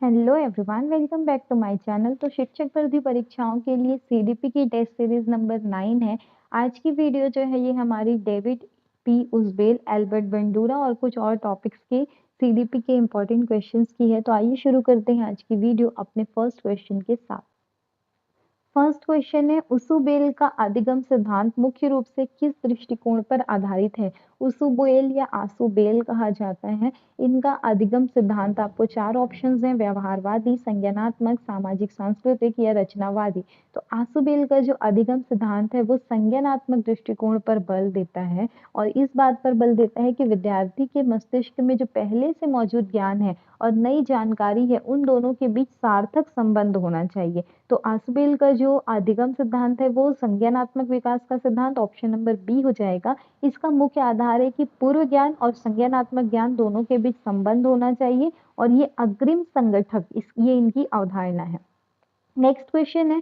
Hello everyone, welcome back to my channel. तो शिक्षक भर्ती परीक्षाओं के लिए सीडीपी की टेस्ट सीरीज नंबर 9 है। आज की वीडियो जो है ये हमारी डेविड पी उज़बेल, एल्बर्ट बंडूरा और कुछ और टॉपिक्स के सीडीपी के इम्पोर्टेंट क्वेश्चंस की है। तो आइए शुरू करते हैं आज की वीडियो अपने फर्स्ट क्वेश्चन के साथ। फर्स्ट क्वेश्चन है, उसुबेल का अधिगम सिद्धांत मुख्य रूप से किस दृष्टिकोण पर आधारित है। उसुबेल या आसुबेल कहा जाता है। इनका अधिगम सिद्धांत आपको चार ऑप्शंस हैं, व्यवहारवादी, संज्ञानात्मक, सामाजिक सांस्कृतिक या रचनावादी। तो आसुबेल का जो अधिगम सिद्धांत है वो संज्ञानात्मक दृष्टिकोण पर बल देता है और इस बात पर बल देता है कि विद्यार्थी के मस्तिष्क में जो पहले से मौजूद ज्ञान है और नई जानकारी है उन दोनों के बीच सार्थक संबंध होना चाहिए। तो आसुबेल का जो अधिगम सिद्धांत है वो संज्ञानात्मक विकास का सिद्धांत, ऑप्शन नंबर बी हो जाएगा। इसका मुख्य आधार है कि पूर्व ज्ञान और संज्ञानात्मक ज्ञान दोनों के बीच संबंध होना चाहिए और ये अग्रिम संगठक ये इनकी अवधारणा है। नेक्स्ट क्वेश्चन है,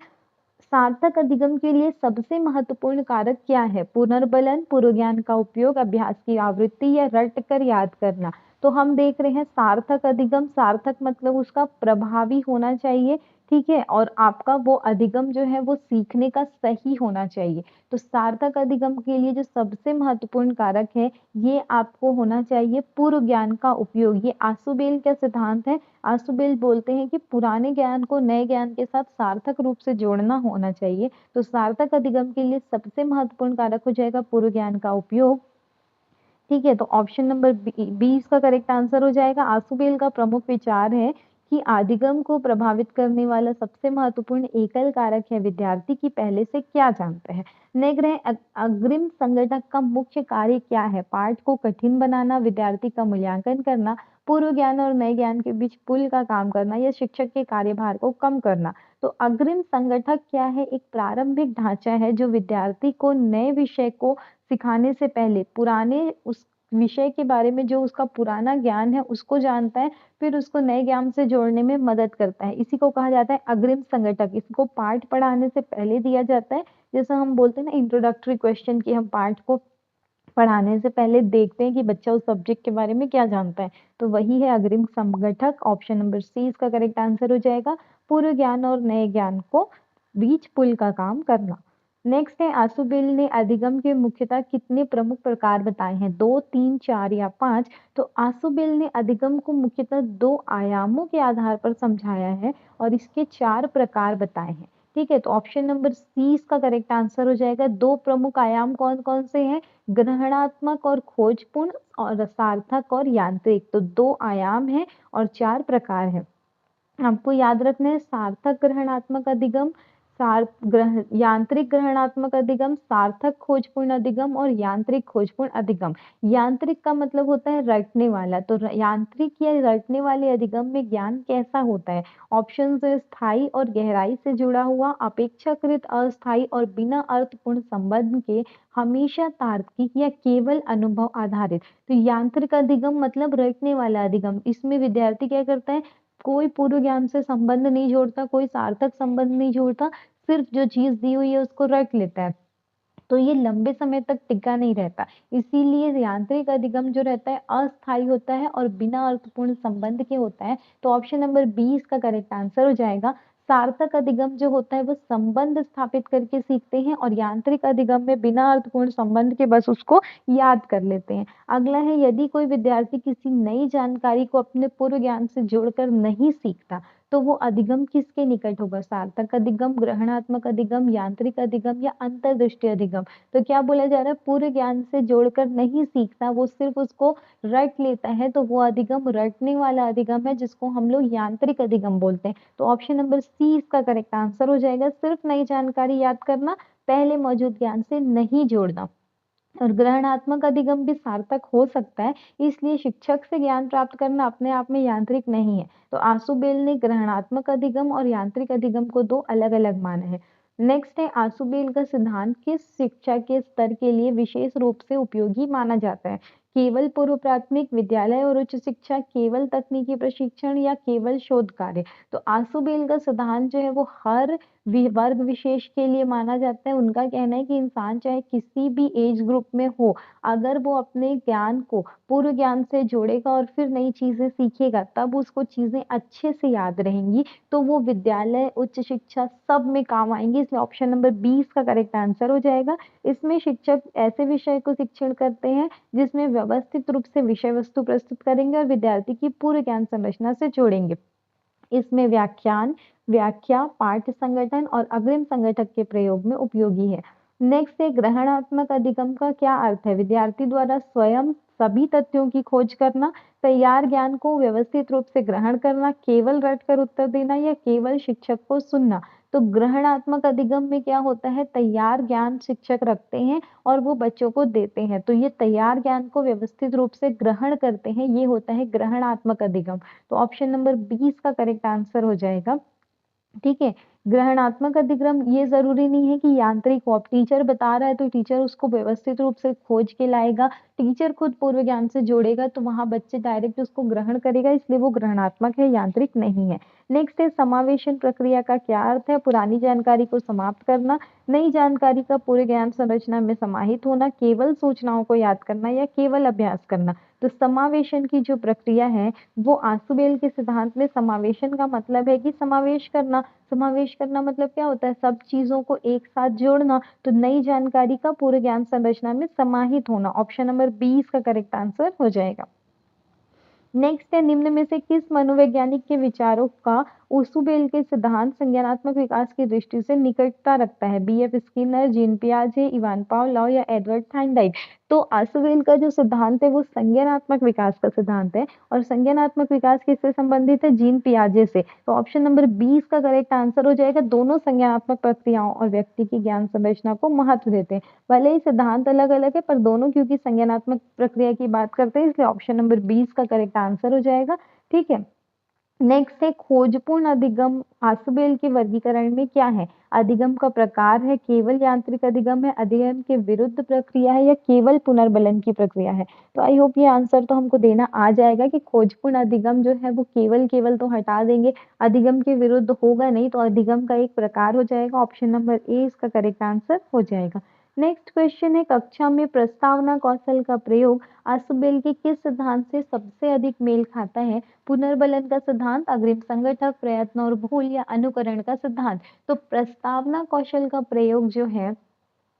सार्थक अधिगम के लिए सबसे महत्वपूर्ण कारक क्या है। पुनर्बलन, पूर्व ज्ञान का उपयोग, अभ्यास की आवृत्ति या रट कर याद करना। तो हम देख रहे हैं सार्थक अधिगम, सार्थक मतलब उसका प्रभावी होना चाहिए, ठीक है, और आपका वो अधिगम जो है वो सीखने का सही होना चाहिए। तो सार्थक अधिगम के लिए जो सबसे महत्वपूर्ण कारक है ये आपको होना चाहिए पूर्व ज्ञान का उपयोग। ये आसुबेल का सिद्धांत है। आसुबेल बोलते हैं कि पुराने ज्ञान को नए ज्ञान के साथ सार्थक रूप से जोड़ना होना चाहिए। तो सार्थक अधिगम के लिए सबसे महत्वपूर्ण कारक हो जाएगा पूर्व ज्ञान का उपयोग, ठीक है। तो ऑप्शन नंबर बी इसका करेक्ट आंसर हो जाएगा। आसुबेल का प्रमुख विचार है कि अधिगम को प्रभावित करने वाला सबसे महत्वपूर्ण एकल कारक है विद्यार्थी की पहले से क्या जानते हैं। नेक्स्ट है, अग्रिम संगठक का मुख्य कार्य क्या है। पाठ को कठिन बनाना, विद्यार्थी का मूल्यांकन करना, पूर्व ज्ञान और नए ज्ञान के बीच पुल का काम करना या शिक्षक के कार्यभार को कम करना। तो अग्रिम संगठक क्या है, एक प्रारंभिक ढांचा है जो विद्यार्थी को नए विषय को सिखाने से पहले पुराने उस विषय के बारे में जो उसका पुराना ज्ञान है उसको जानता है, फिर उसको नए ज्ञान से जोड़ने में मदद करता है। इसी को कहा जाता है अग्रिम संगठक। इसको पाठ पढ़ाने से पहले दिया जाता है। जैसा हम बोलते हैं ना इंट्रोडक्टरी क्वेश्चन की, हम पाठ को पढ़ाने से पहले देखते हैं कि बच्चा उस सब्जेक्ट के बारे में क्या जानता है। तो वही है अग्रिम संगठक। ऑप्शन नंबर सी इसका करेक्ट आंसर हो जाएगा। पूर्व ज्ञान और नए ज्ञान को बीच पुल का काम करना। नेक्स्ट है, आसुबेल ने अधिगम के मुख्यतः कितने प्रमुख प्रकार बताए हैं। 2, 3, 4 या 5। तो आसुबेल ने अधिगम को मुख्यतः 2 आयामों के आधार पर समझाया है और इसके 4 प्रकार बताए हैं, ठीक है। तो ऑप्शन नंबर सी इसका करेक्ट आंसर हो जाएगा। 2 प्रमुख आयाम कौन कौन से हैं, ग्रहणात्मक और खोजपूर्ण और सार्थक और यांत्रिक। तो 2 आयाम है और 4 प्रकार है। आपको याद रखना है, सार्थक ग्रहणात्मक अधिगम, यांत्रिक ग्रहणात्मक अधिगम, सार्थक खोजपूर्ण अधिगम और यांत्रिक खोजपूर्ण अधिगम। यांत्रिक का मतलब होता है रटने वाला। तो यांत्रिक या रटने वाले अधिगम में ज्ञान कैसा होता है। ऑप्शन है स्थायी और गहराई से जुड़ा हुआ, अपेक्षाकृत अस्थायी और बिना अर्थपूर्ण संबंध के, हमेशा तार्किक या केवल अनुभव आधारित। तो यांत्रिक अधिगम मतलब रटने वाला अधिगम। इसमें विद्यार्थी क्या करता है, कोई पूर्व ज्ञान से संबंध नहीं जोड़ता, कोई सार्थक संबंध नहीं जोड़ता, सिर्फ जो चीज दी हुई है उसको रट लेता है। तो ये लंबे समय तक टिका नहीं रहता। इसीलिए यांत्रिक अधिगम जो रहता है अस्थायी होता है और बिना अर्थपूर्ण संबंध के होता है। तो ऑप्शन नंबर बी इसका करेक्ट आंसर हो जाएगा। सार्थक अधिगम जो होता है वो संबंध स्थापित करके सीखते हैं और यांत्रिक अधिगम में बिना अर्थपूर्ण संबंध के बस उसको याद कर लेते हैं। अगला है, यदि कोई विद्यार्थी किसी नई जानकारी को अपने पूर्व ज्ञान से जोड़कर नहीं सीखता तो वो अधिगम किसके निकट होगा। सार्थक अधिगम, ग्रहणात्मक अधिगम, यांत्रिक अधिगम या अंतर्दृष्टि अधिगम। तो क्या बोला जा रहा है, पूर्व ज्ञान से जोड़कर नहीं सीखता, वो सिर्फ उसको रट लेता है, तो वो अधिगम रटने वाला अधिगम है जिसको हम लोग यांत्रिक अधिगम बोलते हैं। तो ऑप्शन नंबर सी इसका करेक्ट आंसर हो जाएगा। सिर्फ नई जानकारी याद करना, पहले मौजूद ज्ञान से नहीं जोड़ना। और ग्रहणात्मक अधिगम भी सार्थक हो सकता है, इसलिए शिक्षक से ज्ञान प्राप्त करना अपने आप में यांत्रिक नहीं है। तो आसुबेल ने ग्रहणात्मक अधिगम और यांत्रिक अधिगम को 2 अलग अलग माना है। नेक्स्ट है, आसुबेल का सिद्धांत किस शिक्षा के स्तर के लिए विशेष रूप से उपयोगी माना जाता है। केवल पूर्व प्राथमिक विद्यालय और उच्च शिक्षा, केवल तकनीकी प्रशिक्षण या केवल शोध कार्य। तो आसुबेल का सिद्धांत जो है वो हर वर्ग विशेष के लिए माना जाता है। उनका कहना है कि इंसान चाहे किसी भी एज ग्रुप में हो, अगर वो अपने ज्ञान को पूर्व ज्ञान से जोड़ेगा और फिर नई चीजें सीखेगा, तब उसको चीजें अच्छे से याद रहेंगी, तो वो विद्यालय, उच्च शिक्षा सब में काम आएंगी। इसलिए ऑप्शन नंबर 20 का करेक्ट आंसर हो जाएगा। इसमें शिक्षक ऐसे विषय को शिक्षण करते हैं जिसमें व्यवस्थित रूप से विषय वस्तु प्रस्तुत करेंगे और विद्यार्थी की पूर्व ज्ञान संरचना से जोड़ेंगे। इसमें व्याख्यान, व्याख्या, पाठ संगठन और अग्रिम संगठक के प्रयोग में उपयोगी है। नेक्स्ट है ग्रहणात्मक अधिगम का क्या अर्थ है? विद्यार्थी द्वारा स्वयं सभी तथ्यों की खोज करना, तैयार ज्ञान को व्यवस्थित रूप से ग्रहण करना, केवल रटकर उत्तर देना या केवल शिक्षक को सुनना। तो ग्रहणात्मक अधिगम में क्या होता है? तैयार ज्ञान शिक्षक रखते हैं और वो बच्चों को देते हैं, तो ये तैयार ज्ञान को व्यवस्थित रूप से ग्रहण करते हैं, ये होता है ग्रहणात्मक अधिगम। तो ऑप्शन नंबर 20 का करेक्ट आंसर हो जाएगा। ठीक है, ग्रहणात्मक अधिगम ये जरूरी नहीं है कि यांत्रिक हो। अब टीचर बता रहा है तो टीचर उसको व्यवस्थित रूप से खोज के लाएगा, टीचर खुद पूर्व ज्ञान से जोड़ेगा, तो वहां बच्चे डायरेक्ट उसको ग्रहण करेगा, इसलिए वो ग्रहणात्मक है, यांत्रिक नहीं है। नेक्स्ट है समावेशन प्रक्रिया का क्या अर्थ है? पुरानी जानकारी को समाप्त करना, नई जानकारी का पूरे ज्ञान संरचना में समाहित होना, केवल सूचनाओं को याद करना या केवल अभ्यास करना। तो समावेशन की जो प्रक्रिया है वो आसुबेल के सिद्धांत में समावेशन का मतलब है कि समावेश करना। समावेश करना मतलब क्या होता है? सब चीजों को एक साथ जोड़ना, तो नई जानकारी का पूरे ज्ञान संरचना में समाहित होना। ऑप्शन नंबर 20 का करेक्ट आंसर हो जाएगा। नेक्स्ट है निम्न में से किस मनोवैज्ञानिक के विचारों का ओसुबेल के सिद्धांत संज्ञानात्मक विकास की दृष्टि से निकटता रखता है? बीएफ स्किनर, जीन पियाजे, इवान पावलोव या एडवर्ड थाइंडाइक। तो आसुबेल का जो सिद्धांत है वो संज्ञानात्मक विकास का सिद्धांत है, और संज्ञानात्मक विकास किससे संबंधित है? जीन पियाजे से। तो ऑप्शन नंबर 20 का करेक्ट आंसर हो जाएगा। दोनों संज्ञानात्मक प्रक्रियाओं और व्यक्ति की ज्ञान संरचना को महत्व देते हैं। भले ही सिद्धांत अलग अलग है, पर दोनों क्योंकि संज्ञानात्मक प्रक्रिया की बात करते हैं, इसलिए ऑप्शन नंबर 20 का करेक्ट आंसर हो जाएगा। ठीक है, नेक्स्ट है खोजपूर्ण अधिगम आसुबेल के वर्गीकरण में क्या है? अधिगम का प्रकार है, केवल यांत्रिक अधिगम है, अधिगम के विरुद्ध प्रक्रिया है या केवल पुनर्बलन की प्रक्रिया है? तो आई होप ये आंसर तो हमको देना आ जाएगा कि खोजपूर्ण अधिगम जो है वो केवल केवल तो हटा देंगे, अधिगम के विरुद्ध होगा नहीं, तो अधिगम का एक प्रकार हो जाएगा। ऑप्शन नंबर ए इसका करेक्ट आंसर हो जाएगा। नेक्स्ट क्वेश्चन है कक्षा में प्रस्तावना कौशल का प्रयोग आसुबेल के किस सिद्धांत से सबसे अधिक मेल खाता है? पुनर्बलन का सिद्धांत, अग्रिम संगठक, प्रयत्न और भूल या अनुकरण का सिद्धांत। तो प्रस्तावना कौशल का प्रयोग जो है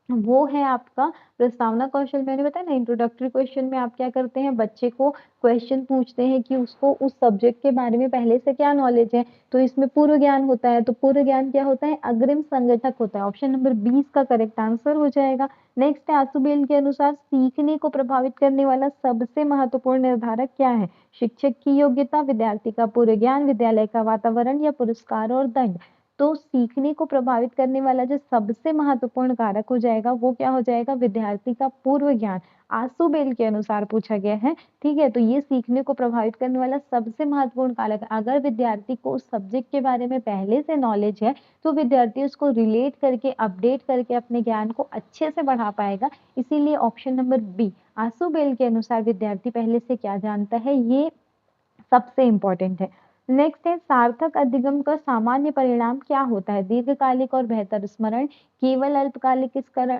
वो है आपका प्रस्तावना कौशल। मैंने बताया ना इंट्रोडक्टरी क्वेश्चन में आप क्या करते हैं, बच्चे को क्वेश्चन पूछते हैं कि उसको उस सब्जेक्ट के बारे में पहले से क्या नॉलेज है। तो इसमें पूर्व ज्ञान होता है, तो पूर्व ज्ञान क्या होता है? अग्रिम संगठक होता है। ऑप्शन नंबर 20 का करेक्ट आंसर हो जाएगा। नेक्स्ट है आसुबेल के अनुसार सीखने को प्रभावित करने वाला सबसे महत्वपूर्ण निर्धारक क्या है? शिक्षक की योग्यता, विद्यार्थी का पूर्व ज्ञान, विद्यालय का वातावरण या पुरस्कार और दंड। तो सीखने को प्रभावित करने वाला जो सबसे महत्वपूर्ण कारक हो जाएगा वो क्या हो जाएगा? विद्यार्थी का पूर्व ज्ञान। आसुबेल के अनुसार पूछा गया है। ठीक है, तो ये सीखने को प्रभावित करने वाला सबसे महत्वपूर्ण कारक। अगर विद्यार्थी को उस सब्जेक्ट के बारे में पहले से नॉलेज है तो विद्यार्थी उसको रिलेट करके, अपडेट करके अपने ज्ञान को अच्छे से बढ़ा पाएगा। इसीलिए ऑप्शन नंबर बी, आसुबेल के अनुसार विद्यार्थी पहले से क्या जानता है, ये सबसे इंपॉर्टेंट है। नेक्स्ट है सार्थक अधिगम का सामान्य परिणाम क्या होता है? दीर्घकालिक और बेहतर स्मरण, केवल अल्पकालिक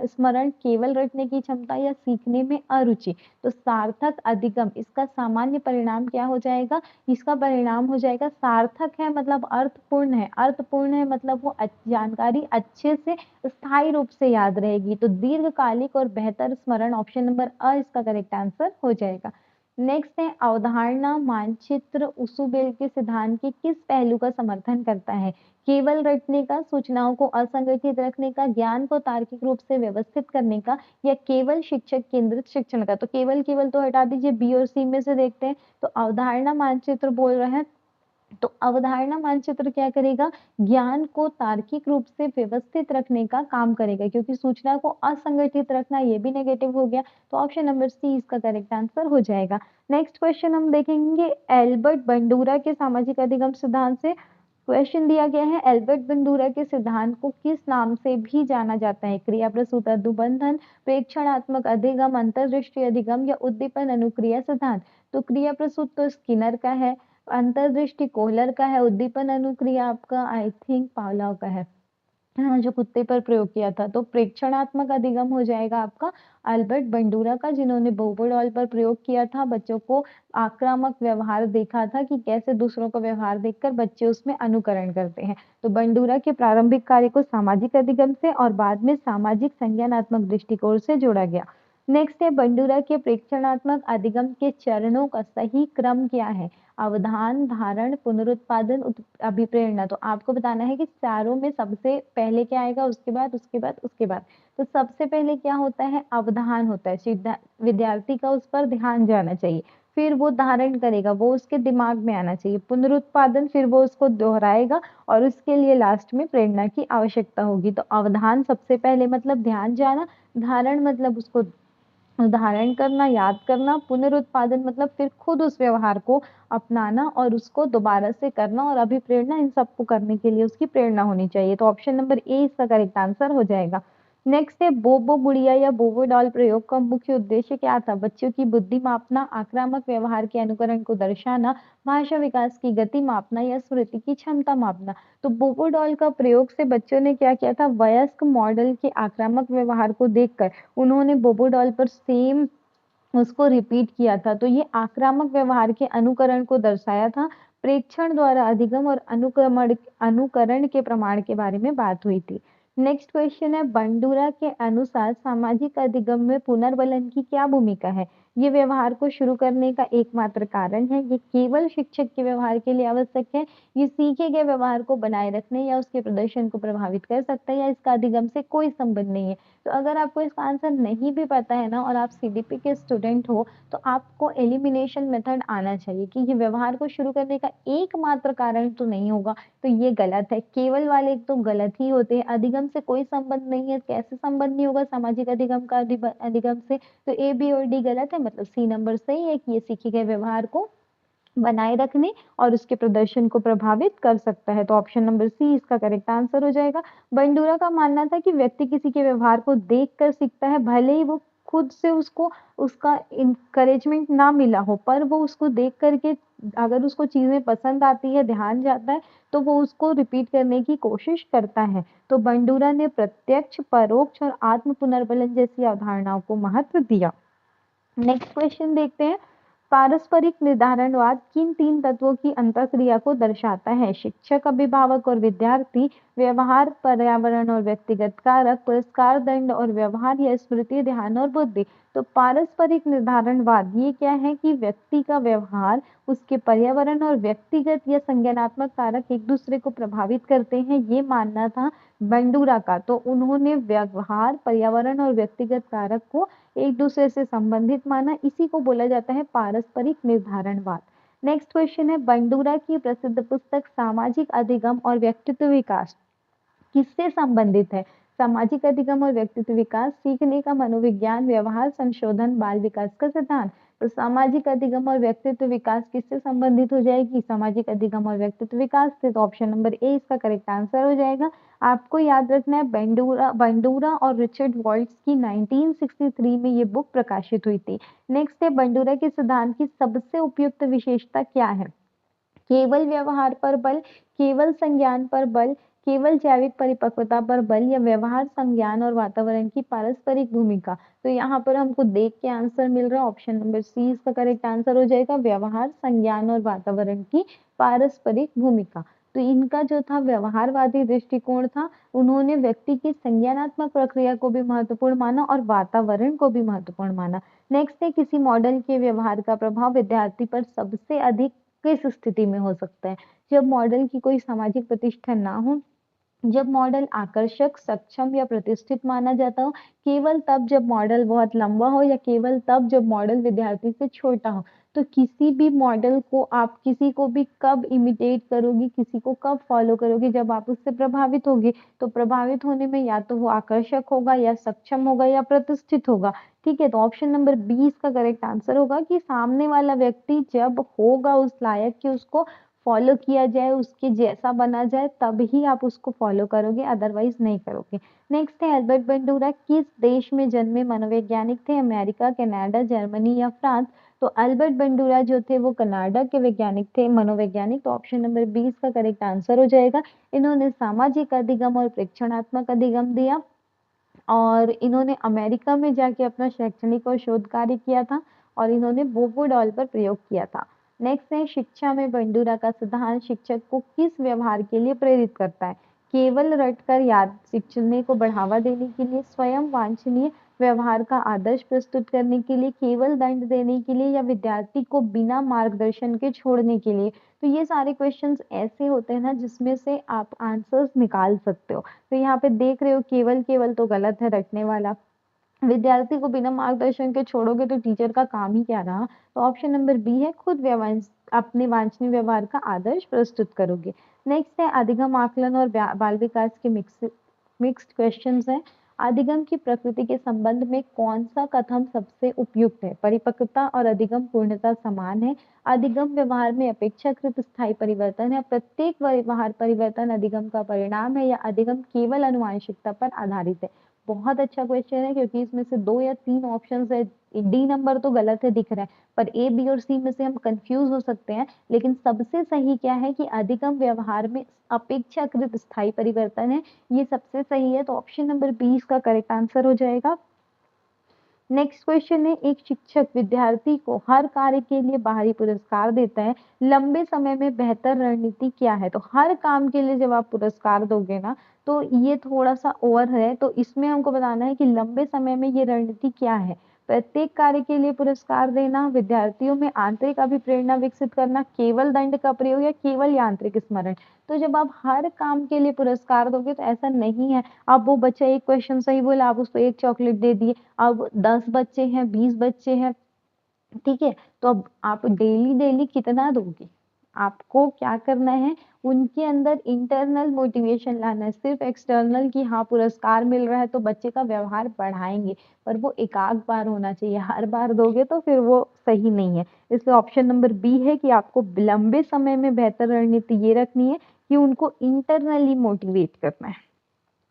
स्मरण, केवल रटने की क्षमता या सीखने में अरुचि। तो सार्थक अधिगम इसका सामान्य परिणाम क्या हो जाएगा? इसका परिणाम हो जाएगा सार्थक है मतलब अर्थपूर्ण है, अर्थपूर्ण है मतलब वो जानकारी अच्छे से स्थायी रूप से याद रहेगी। तो दीर्घकालिक और बेहतर स्मरण, ऑप्शन नंबर अ इसका करेक्ट आंसर हो जाएगा। नेक्स्ट है अवधारणा मानचित्र उसुबेल के सिद्धांत के किस पहलू का समर्थन करता है? केवल रटने का, सूचनाओं को असंगठित रखने का, ज्ञान को तार्किक रूप से व्यवस्थित करने का या केवल शिक्षक केंद्रित शिक्षण का। तो केवल केवल तो हटा दीजिए, बी और सी में से देखते हैं। तो अवधारणा मानचित्र बोल रहे हैं, तो अवधारणा मानचित्र क्या करेगा? ज्ञान को तार्किक रूप से व्यवस्थित रखने का काम करेगा, क्योंकि सूचना को असंगठित रखना ये भी नेगेटिव हो गया। तो ऑप्शन नंबर सी इसका करेक्ट आंसर हो जाएगा। नेक्स्ट क्वेश्चन हम देखेंगे एल्बर्ट बंडूरा के सामाजिक अधिगम सिद्धांत से क्वेश्चन दिया गया है, एल्बर्ट बंडूरा के सिद्धांत को किस नाम से भी जाना जाता है? क्रिया प्रसूत अनुबंधन, प्रेक्षणात्मक अधिगम, अंतर्दृष्टि अधिगम या उद्दीपन अनुक्रिया सिद्धांत। तो क्रिया प्रसूत तो स्किनर का है, अंतर्दृष्टि कोहलर का है, उद्दीपन अनुक्रिया आपका आई थिंक पावलोव का है। हाँ, जो कुत्ते पर प्रयोग किया था। तो प्रेक्षणात्मक अधिगम हो जाएगा आपका अल्बर्ट बंडूरा का, जिन्होंने बोबो डॉल पर प्रयोग किया था। बच्चों को आक्रामक व्यवहार देखा था कि कैसे दूसरों का व्यवहार देखकर बच्चे उसमें अनुकरण करते हैं। तो बंडूरा के प्रारंभिक कार्य को सामाजिक अधिगम से और बाद में सामाजिक संज्ञानात्मक दृष्टिकोण से जोड़ा गया। नेक्स्ट है, बंडूरा के प्रेक्षणात्मक अधिगम के चरणों का सही क्रम क्या है? अवधान, धारण, पुनरुत्पादन, अभिप्रेरणा। तो आपको बताना है कि चारों में सबसे पहले क्या आएगा, उसके बाद, उसके बाद, उसके बाद। तो सबसे पहले क्या होता है? अवधान होता है। विद्यार्थी का उस पर ध्यान जाना चाहिए। फिर वो धारण करेगा, वो उसके दिमाग में आना चाहिए। पुनरुत्पादन, फिर वो उसको दोहराएगा और उसके लिए लास्ट में प्रेरणा की आवश्यकता होगी। तो अवधान सबसे पहले मतलब ध्यान जाना, धारण मतलब उसको धारण करना, याद करना, पुनरुत्पादन मतलब फिर खुद उस व्यवहार को अपनाना और उसको दोबारा से करना, और अभिप्रेरणा, इन सबको करने के लिए उसकी प्रेरणा होनी चाहिए। तो ऑप्शन नंबर ए इसका करेक्ट आंसर हो जाएगा। नेक्स्ट है, बोबो गुड़िया या बोबो डॉल प्रयोग का मुख्य उद्देश्य क्या था? बच्चों की बुद्धि मापना, आक्रामक व्यवहार के अनुकरण को दर्शाना, भाषा विकास की गति मापना या स्मृति की क्षमता मापना। तो बोबो डॉल का प्रयोग से बच्चों ने क्या किया था? वयस्क मॉडल के आक्रामक व्यवहार को देखकर उन्होंने बोबो डॉल पर सेम उसको रिपीट किया था। तो ये आक्रामक व्यवहार के अनुकरण को दर्शाया था। प्रेक्षण द्वारा अधिगम और अनुकरण के प्रमाण के बारे में बात हुई थी। नेक्स्ट क्वेश्चन है, बंडूरा के अनुसार सामाजिक अधिगम में पुनर्बलन की क्या भूमिका है? ये व्यवहार को शुरू करने का एकमात्र कारण है, ये केवल शिक्षक के व्यवहार के लिए आवश्यक है, ये सीखे गए व्यवहार को बनाए रखने या उसके प्रदर्शन को प्रभावित कर सकता है, या इसका अधिगम से कोई संबंध नहीं है। तो अगर आपको इसका आंसर नहीं भी पता है ना और आप सीडीपी के स्टूडेंट हो, तो आपको एलिमिनेशन मेथड आना चाहिए कि ये व्यवहार को शुरू करने का एकमात्र कारण तो नहीं होगा। तो ये गलत है, केवल वाले तो गलत ही होते हैं। अधिगम से कोई संबंध नहीं है, कैसे संबंध नहीं होगा सामाजिक अधिगम का अधिगम से? तो ए, बी और डी गलत है, मतलब सी नंबर सही है कि ये सीखे गए व्यवहार को बनाए रखने और उसके प्रदर्शन को प्रभावित कर सकता है। तो ऑप्शन नंबर सी इसका करेक्ट आंसर हो जाएगा। बंडूरा का मानना था कि व्यक्ति किसी के व्यवहार को देखकर सीखता है, भले ही वो खुद से उसको उसका इंकरेजमेंट ना मिला हो, पर वो उसको देख करके अगर उसको चीजें पसंद आती है, ध्यान जाता है, तो वो उसको रिपीट करने की कोशिश करता है। तो बंडूरा ने प्रत्यक्ष, परोक्ष और आत्म पुनर्बलन जैसी अवधारणाओं को महत्व दिया। नेक्स्ट क्वेश्चन देखते हैं, पारस्परिक निर्धारणवाद किन तीन तत्वों की अंतःक्रिया को दर्शाता है? शिक्षक, अभिभावक और विद्यार्थी, व्यवहार, पर्यावरण और व्यक्तिगत कारक, पुरस्कार, दंड और व्यवहार, या स्मृति, ध्यान और बुद्धि। तो पारस्परिक निर्धारणवाद ये क्या है कि व्यक्ति का व्यवहार, उसके पर्यावरण और व्यक्तिगत या संज्ञानात्मक कारक एक दूसरे को प्रभावित करते हैं, ये मानना था बंडूरा का। तो उन्होंने व्यवहार, पर्यावरण और व्यक्तिगत कारक को एक दूसरे से संबंधित माना, इसी को बोला जाता है पारस्परिक निर्धारणवाद। नेक्स्ट क्वेश्चन है, बंडूरा की प्रसिद्ध पुस्तक सामाजिक अधिगम और व्यक्तित्व विकास किससे संबंधित है? सामाजिक अधिगम और व्यक्तित्व विकास, सीखने का मनोविज्ञान, व्यवहार संशोधन, बाल विकास का सिद्धांत। तो सामाजिक अधिगम और व्यक्तित्व विकास किससे संबंधित हो जाएगी? सामाजिक अधिगम और व्यक्तित्व विकास से। तो ऑप्शन नंबर ए इसका करेक्ट आंसर हो जाएगा। आपको याद रखना है, बंडूरा और रिचर्ड वॉल्ट्स की 1963 में ये बुक प्रकाशित हुई थी। नेक्स्ट है, बंडूरा के सिद्धांत की सबसे उपयुक्त विशेषता क्या है? केवल व्यवहार पर बल, केवल संज्ञान पर बल, केवल जैविक परिपक्वता पर बल, या व्यवहार, संज्ञान और वातावरण की पारस्परिक भूमिका। तो यहाँ पर हमको देख के आंसर मिल रहा है, ऑप्शन नंबर सी इसका करेक्ट आंसर हो जाएगा, व्यवहार, संज्ञान और वातावरण की पारस्परिक भूमिका। तो इनका जो था व्यवहारवादी दृष्टिकोण था, उन्होंने व्यक्ति की संज्ञानात्मक प्रक्रिया को भी महत्वपूर्ण माना और वातावरण को भी महत्वपूर्ण माना। नेक्स्ट है, किसी मॉडल के व्यवहार का प्रभाव विद्यार्थी पर सबसे अधिक किस स्थिति में हो सकता है? जब मॉडल की कोई सामाजिक प्रतिष्ठा ना हो, जब मॉडल आकर्षक, सक्षम या प्रतिष्ठित माना जाता हो, केवल तब जब मॉडल बहुत लंबा हो, या केवल तब जब मॉडल विद्यार्थी से छोटा हो। तो किसी भी मॉडल को आप किसी को भी कब इमिटेट करोगी, किसी को कब फॉलो करोगी? जब आप उससे प्रभावित होगी। तो प्रभावित होने में या तो वो आकर्षक होगा, या सक्षम होगा, या प्रतिष्ठित होगा। ठीक है, तो ऑप्शन नंबर बी इसका करेक्ट आंसर होगा कि सामने वाला व्यक्ति जब होगा उस लायक कि उसको फॉलो किया जाए, उसके जैसा बना जाए, तब ही आप उसको फॉलो करोगे, अदरवाइज नहीं करोगे। नेक्स्ट है एल्बर्ट बंडूरा किस देश में जन्मे मनोवैज्ञानिक थे? अमेरिका, कनाडा, जर्मनी या फ्रांस? तो अल्बर्ट बंडूरा जो थे वो कनाडा के वैज्ञानिक थे, मनोवैज्ञानिक। तो ऑप्शन नंबर 20 का करेक्ट आंसर हो जाएगा। इन्होंने सामाजिक अधिगम और प्रेक्षणात्मक अधिगम दिया और इन्होंने अमेरिका में जाके अपना शैक्षणिक और शोध कार्य किया था और इन्होंने बोबो डॉल पर प्रयोग किया था। नेक्स्ट है शिक्षा में बंडूरा का सिद्धांत शिक्षक को किस व्यवहार के लिए प्रेरित करता है? केवल रटकर याद सीखने को बढ़ावा देने के लिए, स्वयं वांछनीय व्यवहार का आदर्श प्रस्तुत करने के लिए, केवल दंड देने के लिए या विद्यार्थी को बिना मार्गदर्शन के छोड़ने के लिए? तो ये सारे क्वेश्चंस ऐसे होते हैं ना जिसमें से आप आंसर्स निकाल सकते हो। तो यहाँ पे देख रहे हो केवल केवल तो गलत है रटने वाला, विद्यार्थी को बिना मार्गदर्शन के छोड़ोगे तो टीचर का काम ही क्या रहा? तो ऑप्शन नंबर बी है खुद अपने वांछनीय व्यवहार का आदर्श प्रस्तुत करोगे। नेक्स्ट है अधिगम आकलन और बाल विकास के मिक्स्ड क्वेश्चंस हैं। अधिगम की प्रकृति के संबंध में कौन सा कथन सबसे उपयुक्त है? परिपक्वता और अधिगम पूर्णता समान है, अधिगम व्यवहार में अपेक्षाकृत स्थायी परिवर्तन है, प्रत्येक व्यवहार परिवर्तन अधिगम का परिणाम है, या अधिगम केवल आनुवंशिकता पर आधारित है? बहुत अच्छा क्वेश्चन है क्योंकि इसमें से 2 या 3 ऑप्शंस है। डी नंबर तो गलत है दिख रहा है, पर ए, बी और सी में से हम कंफ्यूज हो सकते हैं, लेकिन सबसे सही क्या है कि अधिगम व्यवहार में अपेक्षाकृत स्थायी परिवर्तन है, ये सबसे सही है। तो ऑप्शन नंबर 20 का करेक्ट आंसर हो जाएगा। नेक्स्ट क्वेश्चन है एक शिक्षक विद्यार्थी को हर कार्य के लिए बाहरी पुरस्कार देता है, लंबे समय में बेहतर रणनीति क्या है? तो हर काम के लिए जब आप पुरस्कार दोगे ना तो ये थोड़ा सा ओवर है, तो इसमें हमको बताना है कि लंबे समय में ये रणनीति क्या है। प्रत्येक कार्य के लिए पुरस्कार देना, विद्यार्थियों में आंतरिक अभिप्रेरणा विकसित करना, केवल दंड का प्रयोग या केवल यांत्रिक स्मरण? तो जब आप हर काम के लिए पुरस्कार दोगे तो ऐसा नहीं है अब वो बच्चा एक क्वेश्चन सही बोला आप उसको एक चॉकलेट दे दिए, अब 10 बच्चे हैं, 20 बच्चे हैं, ठीक है, तो अब आप डेली डेली कितना दोगे? आपको क्या करना है, उनके अंदर इंटरनल मोटिवेशन लाना है, सिर्फ एक्सटर्नल कि हाँ पुरस्कार मिल रहा है तो बच्चे का व्यवहार बढ़ाएंगे, पर वो एकाध बार होना चाहिए, हर बार दोगे तो फिर वो सही नहीं है। इसलिए ऑप्शन नंबर बी है कि आपको लंबे समय में बेहतर रणनीति ये रखनी है कि उनको इंटरनली मोटिवेट करना है।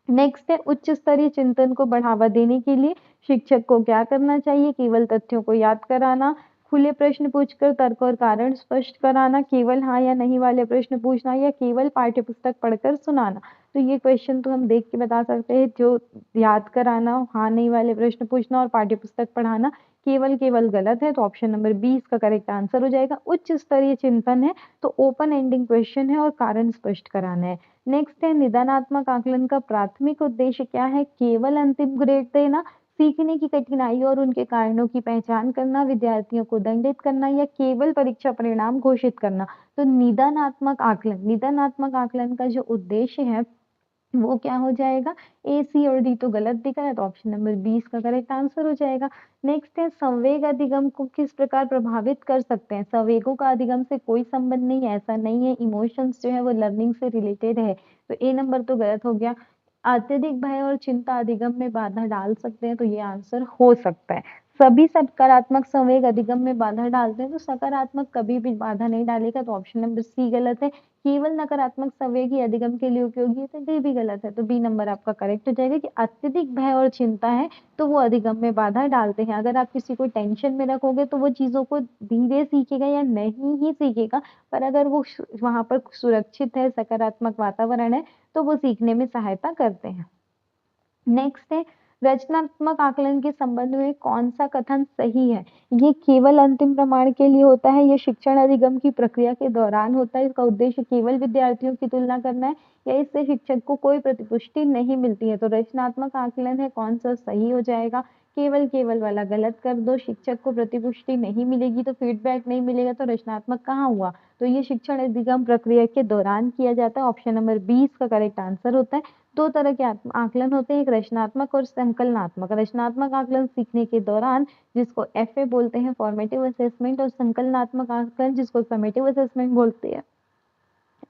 नेक्स्ट है उच्च स्तरीय चिंतन को बढ़ावा देने के लिए शिक्षक को क्या करना चाहिए? केवल तथ्यों को याद कराना, खुले प्रश्न पूछकर तर्क और कारण स्पष्ट कराना, केवल हाँ या नहीं वाले प्रश्न पूछना, या केवल पाठ्यपुस्तक पढ़कर सुनाना? तो ये क्वेश्चन तो हम देख के बता सकते हैं, जो याद कराना, हाँ नहीं वाले प्रश्न पूछना और पाठ्यपुस्तक पढ़ाना केवल केवल गलत है। तो ऑप्शन नंबर 20 का करेक्ट आंसर हो जाएगा। उच्च स्तरीय चिंतन है तो ओपन एंडिंग क्वेश्चन है और कारण स्पष्ट कराना है। नेक्स्ट है निदानात्मक आकलन का प्राथमिक उद्देश्य क्या है? केवल अंतिम ग्रेड देना, सीखने की कठिनाई और उनके कारणों की पहचान करना, विद्यार्थियों को दंडित करना, या केवल परीक्षा परिणाम घोषित करना? तो निदानात्मक आकलन का जो उद्देश्य है वो क्या हो जाएगा? ए, सी और डी तो गलत दिख रहा है, तो ऑप्शन नंबर 20 का करेक्ट आंसर हो जाएगा। नेक्स्ट है संवेग अधिगम को किस प्रकार प्रभावित कर सकते हैं? संवेगों का अधिगम से कोई संबंध नहीं है, ऐसा नहीं है, इमोशंस जो है वो लर्निंग से रिलेटेड है, तो ए नंबर तो गलत हो गया। अत्यधिक भय और चिंता अधिगम में बाधा डाल सकते हैं, तो ये आंसर हो सकता है। सभी सकारात्मक संवेग अधिगम में बाधा डालते हैं, तो सकारात्मक कभी भी बाधा नहीं डालेगा, तो ऑप्शन नंबर सी गलत है। केवल नकारात्मक संवेग ही अधिगम के लिए उपयोगी है, तो डी भी गलत है। तो बी नंबर आपका करेक्ट हो जाएगा कि अत्यधिक भय और चिंता है तो वो अधिगम में बाधा डालते हैं। अगर आप किसी को टेंशन में रखोगे तो वो चीजों को धीरे सीखेगा या नहीं ही सीखेगा, पर अगर वो वहां पर सुरक्षित है, सकारात्मक वातावरण है, तो वो सीखने में सहायता करते हैं। नेक्स्ट है रचनात्मक आकलन के संबंध में कौन सा कथन सही है? ये केवल अंतिम प्रमाण के लिए होता है, ये शिक्षण अधिगम की प्रक्रिया के दौरान होता है, इसका उद्देश्य केवल विद्यार्थियों की तुलना करना है, या इससे शिक्षक को कोई प्रतिपुष्टि नहीं मिलती है? तो रचनात्मक आकलन है, कौन सा सही हो जाएगा? केवल केवल वाला गलत कर दो, शिक्षक को प्रतिपुष्टि नहीं मिलेगी तो फीडबैक नहीं मिलेगा, तो रचनात्मक कहाँ हुआ? तो ये शिक्षण अधिगम प्रक्रिया के दौरान किया जाता है, ऑप्शन नंबर 20 का करेक्ट आंसर होता है। दो तरह के आकलन होते हैं, एक रचनात्मक और संकलनात्मक। रचनात्मक आकलन सीखने के दौरान जिसको एफए बोलते हैं, फॉर्मेटिव असेसमेंट, और संकलनात्मक आकलन जिसको समेटिव असेसमेंट बोलते हैं,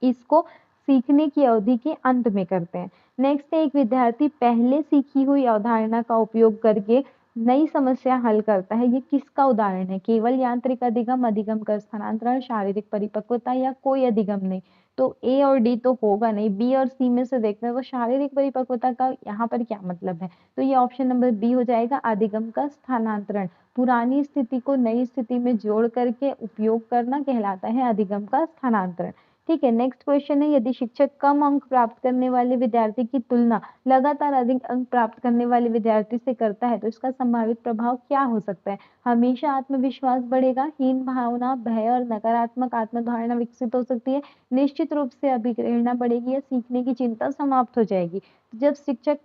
इसको सीखने की अवधि के अंत में करते हैं। नेक्स्ट है एक विद्यार्थी पहले सीखी हुई अवधारणा का उपयोग करके नई समस्या हल करता है, ये किसका उदाहरण है? केवल यांत्रिक अधिगम, अधिगम का स्थानांतरण, शारीरिक परिपक्वता या कोई अधिगम नहीं। तो ए और डी तो होगा नहीं, बी और सी में से देखते हैं तो शारीरिक परिपक्वता का यहाँ पर क्या मतलब है? तो ये ऑप्शन नंबर बी हो जाएगा, अधिगम का स्थानांतरण। पुरानी स्थिति को नई स्थिति में जोड़ करके उपयोग करना कहलाता है अधिगम का स्थानांतरण। ठीक है, नेक्स्ट क्वेश्चन है, यदि शिक्षक कम अंक प्राप्त करने वाले विद्यार्थी की तुलना लगातार अधिक अंक प्राप्त करने वाले विद्यार्थी से करता है तो इसका संभावित प्रभाव क्या हो सकता है? हमेशा आत्मविश्वास बढ़ेगा, हीन भावना, भय और नकारात्मक आत्मधारणा विकसित हो सकती है, निश्चित रूप से अभिप्रेरणा बढ़ेगी या सीखने की चिंता समाप्त हो जाएगी। जब शिक्षक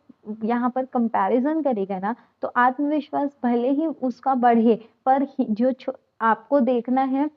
यहाँ पर कंपैरिजन करेगा ना, तो आत्मविश्वास भले ही उसका बढ़े, पर आपको देखना है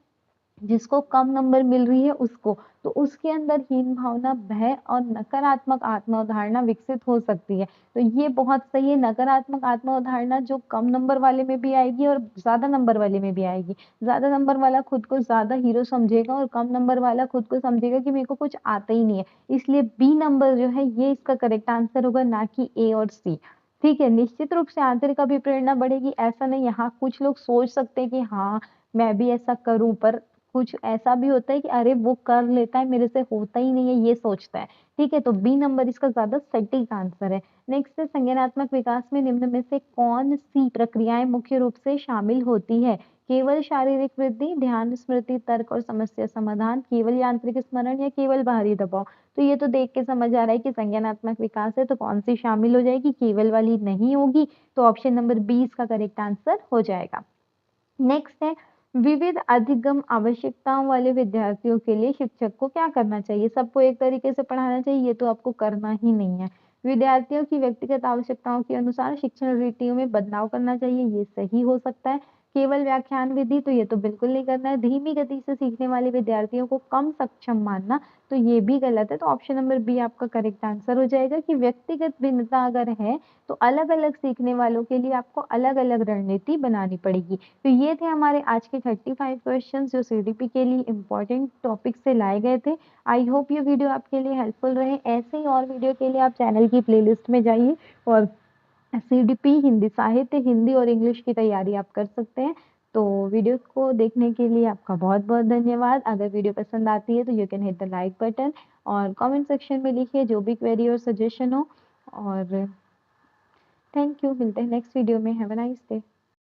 जिसको कम नंबर मिल रही है उसको, तो उसके अंदर हीन भावना, भय और नकारात्मक आत्म अवधारणा विकसित हो सकती है। तो ये बहुत सही है, नकारात्मक आत्म अवधारणा जो कम नंबर वाले में भी आएगी और ज्यादा नंबर वाले में भी आएगी। ज्यादा नंबर वाला खुद को ज्यादा हीरो समझेगा और कम नंबर वाला खुद को समझेगा कि मेरे को कुछ आता ही नहीं है। इसलिए बी नंबर जो है ये इसका करेक्ट आंसर होगा, ना कि ए और सी। ठीक है, निश्चित रूप से आंतरिक अभिप्रेरणा बढ़ेगी, ऐसा नहीं। यहाँ कुछ लोग सोच सकते हैं कि हाँ मैं भी ऐसा करूं, पर कुछ ऐसा भी होता है कि अरे वो कर लेता है, मेरे से होता ही नहीं है, ये सोचता है। ठीक है, तो बी नंबर इसका ज्यादा सटीक आंसर है। नेक्स्ट है, संज्ञानात्मक विकास में निम्न में से कौन सी प्रक्रियाएं मुख्य रूप से शामिल होती है? केवल शारीरिक वृद्धि, ध्यान, स्मृति, तर्क और समस्या समाधान, केवल यांत्रिक स्मरण या केवल बाहरी दबाव? तो ये तो देख के समझ आ रहा है कि संज्ञानात्मक विकास है, तो कौन सी शामिल हो जाएगी? केवल वाली नहीं होगी, तो ऑप्शन नंबर बी इसका करेक्ट आंसर हो जाएगा। नेक्स्ट है, विविध अधिगम आवश्यकताओं वाले विद्यार्थियों के लिए शिक्षक को क्या करना चाहिए? सबको एक तरीके से पढ़ाना चाहिए? ये तो आपको करना ही नहीं है। विद्यार्थियों की व्यक्तिगत आवश्यकताओं के अनुसार शिक्षण रीतियों में बदलाव करना चाहिए, ये सही हो सकता है। केवल व्याख्यान विधि, तो ये तो बिल्कुल नहीं करना है। धीमी गति से सीखने वाले विद्यार्थियों को कम सक्षम मानना, तो ये भी गलत है। तो ऑप्शन नंबर बी आपका करेक्ट आंसर हो जाएगा कि व्यक्तिगत भिन्नता अगर है तो अलग अलग सीखने वालों के लिए आपको अलग अलग रणनीति बनानी पड़ेगी। तो ये थे हमारे आज के 35 क्वेश्चंस जो सीडीपी के लिए इंपॉर्टेंट टॉपिक से लाए गए थे। आई होप ये वीडियो आपके लिए हेल्पफुल रहे। ऐसे ही और वीडियो के लिए आप चैनल की प्लेलिस्ट में जाइए और सीडीपी, हिंदी साहित्य, हिंदी और इंग्लिश की तैयारी आप कर सकते हैं। तो वीडियो को देखने के लिए आपका बहुत बहुत धन्यवाद। अगर वीडियो पसंद आती है तो you can hit the like button और कमेंट सेक्शन में लिखिए जो भी क्वेरी और सजेशन हो। और थैंक यू, मिलते हैं नेक्स्ट वीडियो में। Have a nice day.